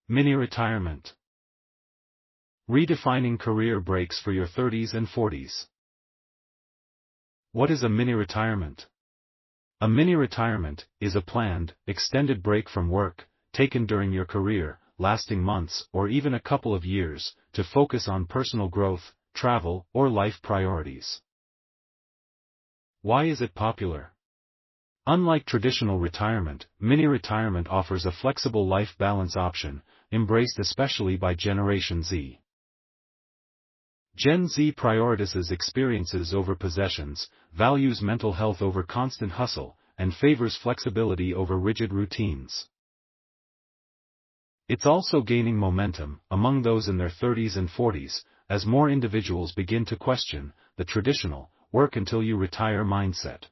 Mini-retirement. Redefining career breaks for your 30s and 40s. What is a mini-retirement? A mini-retirement is a planned, extended break from work, taken during your career, lasting months or even a couple of years, to focus on personal growth, travel, or life priorities. Why is it popular? Unlike traditional retirement, mini-retirement offers a flexible life balance option, embraced especially by Generation Z. Gen Z prioritizes experiences over possessions, values mental health over constant hustle, and favors flexibility over rigid routines. It's also gaining momentum among those in their 30s and 40s, as more individuals begin to question the traditional work until you retire mindset.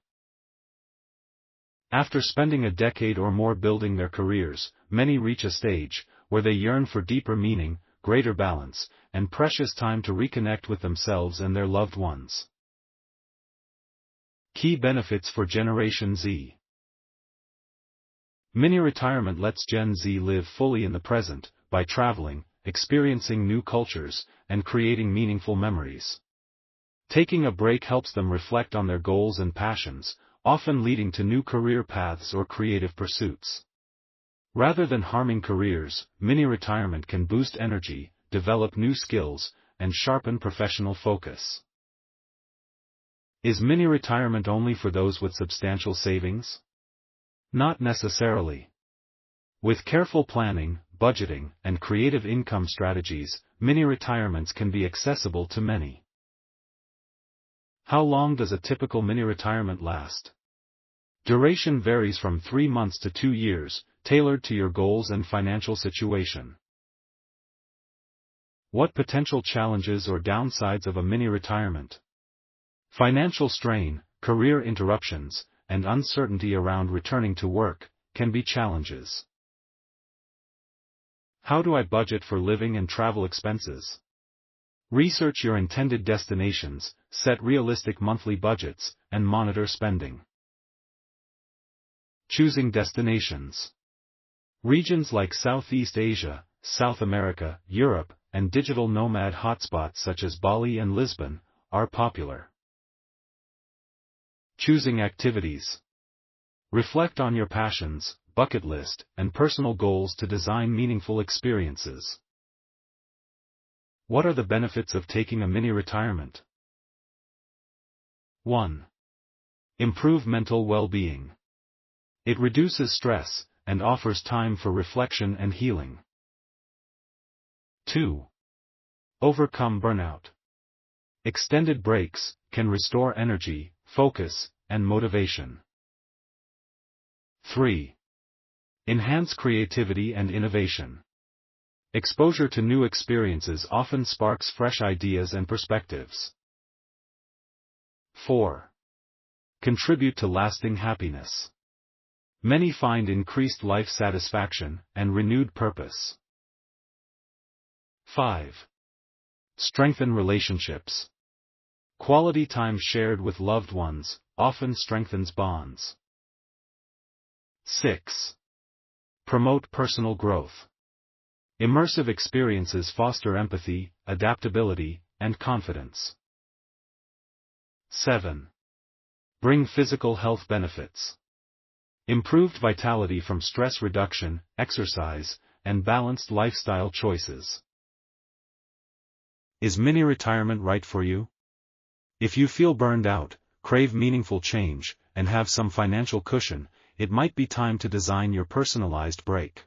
After spending a decade or more building their careers, many reach a stage where they yearn for deeper meaning, greater balance, and precious time to reconnect with themselves and their loved ones. Key benefits for Generation Z. Mini-retirement lets Gen Z live fully in the present, by traveling, experiencing new cultures, and creating meaningful memories. Taking a break helps them reflect on their goals and passions, often leading to new career paths or creative pursuits. Rather than harming careers, mini-retirement can boost energy, develop new skills, and sharpen professional focus. Is mini-retirement only for those with substantial savings? Not necessarily. With careful planning, budgeting, and creative income strategies, mini-retirements can be accessible to many. How long does a typical mini-retirement last? Duration varies from 3 months to 2 years, tailored to your goals and financial situation. What potential challenges or downsides of a mini-retirement? Financial strain, career interruptions, and uncertainty around returning to work can be challenges. How do I budget for living and travel expenses? Research your intended destinations, set realistic monthly budgets, and monitor spending. Choosing destinations. Regions like Southeast Asia, South America, Europe, and digital nomad hotspots such as Bali and Lisbon are popular. Choosing activities. Reflect on your passions, bucket list, and personal goals to design meaningful experiences. What are the benefits of taking a mini-retirement? 1. Improve mental well-being. It reduces stress, and offers time for reflection and healing. 2. Overcome burnout. Extended breaks can restore energy, focus, and motivation. 3. Enhance creativity and innovation. Exposure to new experiences often sparks fresh ideas and perspectives. 4. Contribute to lasting happiness. Many find increased life satisfaction and renewed purpose. 5. Strengthen relationships. Quality time shared with loved ones often strengthens bonds. 6. Promote personal growth. Immersive experiences foster empathy, adaptability, and confidence. 7. Bring physical health benefits. Improved vitality from stress reduction, exercise, and balanced lifestyle choices. Is mini-retirement right for you? If you feel burned out, crave meaningful change, and have some financial cushion, it might be time to design your personalized break.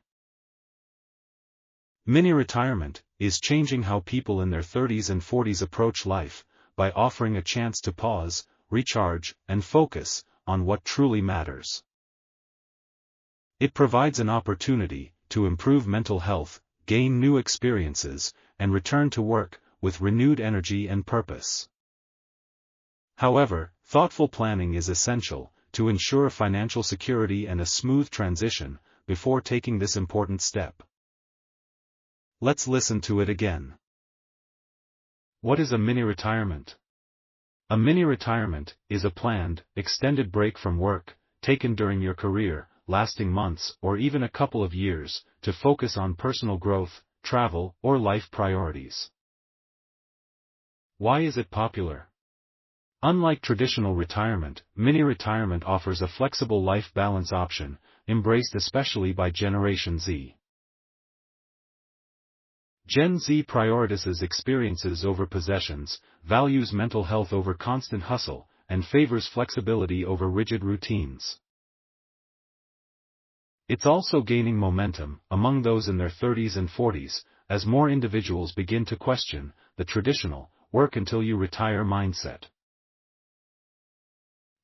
Mini-retirement is changing how people in their 30s and 40s approach life, by offering a chance to pause, recharge, and focus on what truly matters. It provides an opportunity to improve mental health, gain new experiences, and return to work with renewed energy and purpose. However, thoughtful planning is essential to ensure financial security and a smooth transition before taking this important step. Let's listen to it again. What is a mini-retirement? A mini-retirement is a planned, extended break from work, taken during your career, lasting months or even a couple of years, to focus on personal growth, travel, or life priorities. Why is it popular? Unlike traditional retirement, mini-retirement offers a flexible life balance option, embraced especially by Generation Z. Gen Z prioritizes experiences over possessions, values mental health over constant hustle, and favors flexibility over rigid routines. It's also gaining momentum among those in their 30s and 40s, as more individuals begin to question the traditional work until you retire mindset.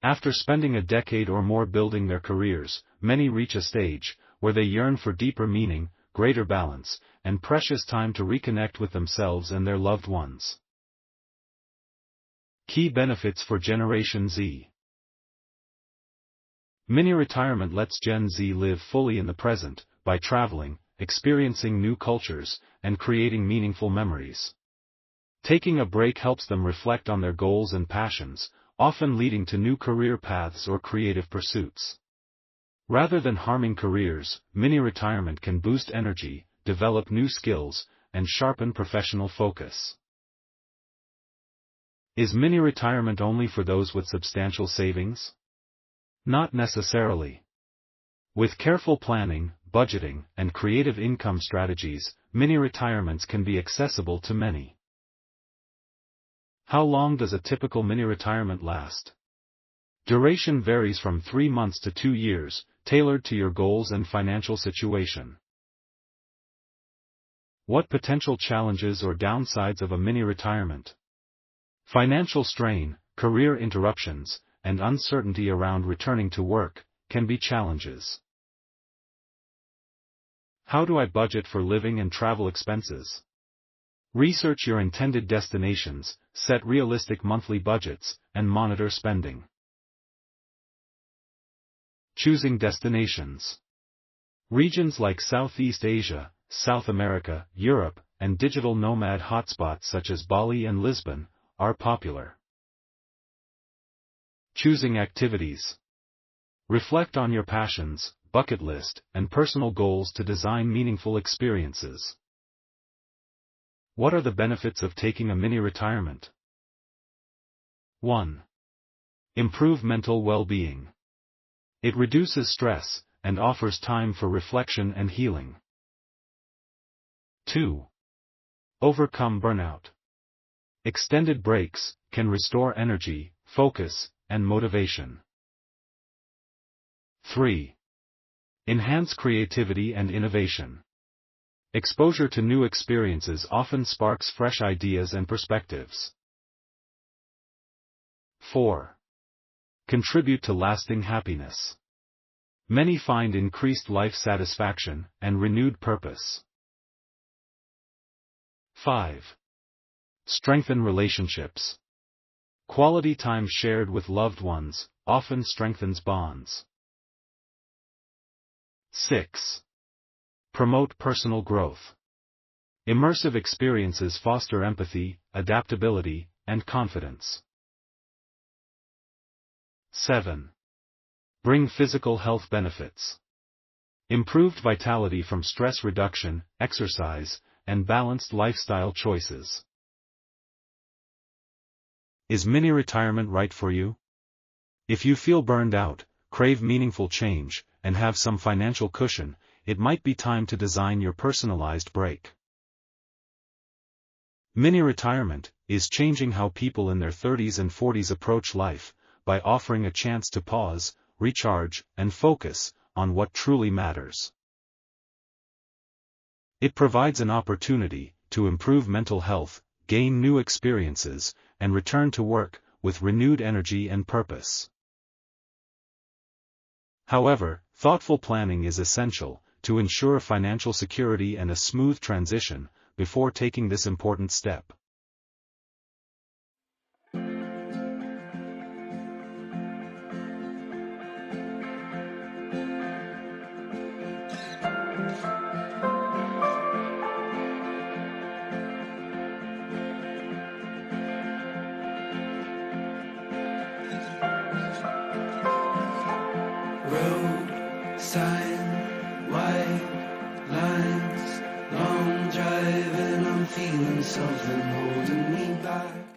After spending a decade or more building their careers, many reach a stage where they yearn for deeper meaning, greater balance, and precious time to reconnect with themselves and their loved ones. Key benefits for Generation Z. Mini-retirement lets Gen Z live fully in the present, by traveling, experiencing new cultures, and creating meaningful memories. Taking a break helps them reflect on their goals and passions, often leading to new career paths or creative pursuits. Rather than harming careers, mini-retirement can boost energy, develop new skills, and sharpen professional focus. Is mini-retirement only for those with substantial savings? Not necessarily. With careful planning, budgeting, and creative income strategies, mini-retirements can be accessible to many. How long does a typical mini-retirement last? Duration varies from 3 months to 2 years, tailored to your goals and financial situation. What potential challenges or downsides of a mini-retirement? Financial strain, career interruptions, and uncertainty around returning to work can be challenges. How do I budget for living and travel expenses? Research your intended destinations, set realistic monthly budgets, and monitor spending. Choosing destinations. Regions like Southeast Asia, South America, Europe, and digital nomad hotspots such as Bali and Lisbon are popular. Choosing activities. Reflect on your passions, bucket list, and personal goals to design meaningful experiences. What are the benefits of taking a mini-retirement? 1. Improve mental well-being. It reduces stress, and offers time for reflection and healing. 2. Overcome burnout. Extended breaks can restore energy, focus, and motivation. 3. Enhance creativity and innovation. Exposure to new experiences often sparks fresh ideas and perspectives. 4. Contribute to lasting happiness. Many find increased life satisfaction and renewed purpose. 5. Strengthen relationships. Quality time shared with loved ones often strengthens bonds. 6. Promote personal growth. Immersive experiences foster empathy, adaptability, and confidence. 7. Bring physical health benefits. Improved vitality from stress reduction, exercise, and balanced lifestyle choices. Is mini-retirement right for you? If you feel burned out, crave meaningful change, and have some financial cushion, it might be time to design your personalized break. Mini-retirement is changing how people in their 30s and 40s approach life, by offering a chance to pause, recharge, and focus on what truly matters. It provides an opportunity to improve mental health, gain new experiences, and return to work with renewed energy and purpose. However, thoughtful planning is essential to ensure financial security and a smooth transition before taking this important step. Road driving, I'm feeling something holding me back.